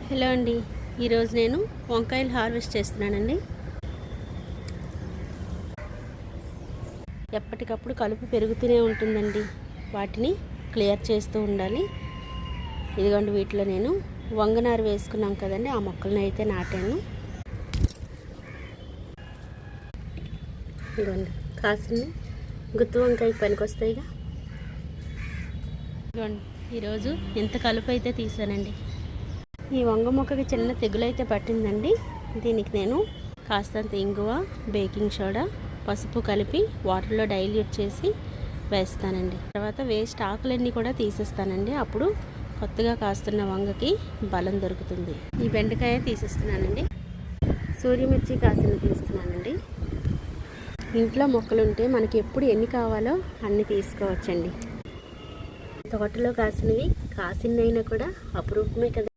Hello అండి, ఈరోజు నేను వంకాయలు హార్వెస్ట్ చేస్తున్నానండి. ఎప్పటికప్పుడు కలుపు పెరుగుతూనే ఉంటుందండి, వాటిని క్లియర్ చేస్తూ ఉండాలి. ఇదిగోండి, వీటిలో నేను వంగనారు వేసుకున్నాం కదండి, ఆ మొక్కలను అయితే నాటాను. ఇదిగోండి, కాసిన గుత్తి వంకాయ పనికొస్తాయిగా. ఇదిగోండి, ఈరోజు ఎంత కలుపు అయితే తీసానండి. ఈ వంగ మొక్కకి చిన్న తెగులైతే పట్టిందండి. దీనికి నేను కాస్తంత ఇంగువ, బేకింగ్ సోడా, పసుపు కలిపి వాటర్లో డైల్యూట్ చేసి వేస్తానండి. తర్వాత వేస్ట్ ఆకులన్నీ కూడా తీసేస్తానండి. అప్పుడు కొత్తగా కాస్తున్న వంగకి బలం దొరుకుతుంది. ఈ బెండకాయ తీసేస్తున్నానండి. సూర్యమిర్చి కాసిన తీస్తున్నానండి. ఇంట్లో మొక్కలుంటే మనకి ఎప్పుడు ఎన్ని కావాలో అన్ని తీసుకోవచ్చండి. తోటలో కాసినవి కాసినైనా కూడా అపురూపమే కదా.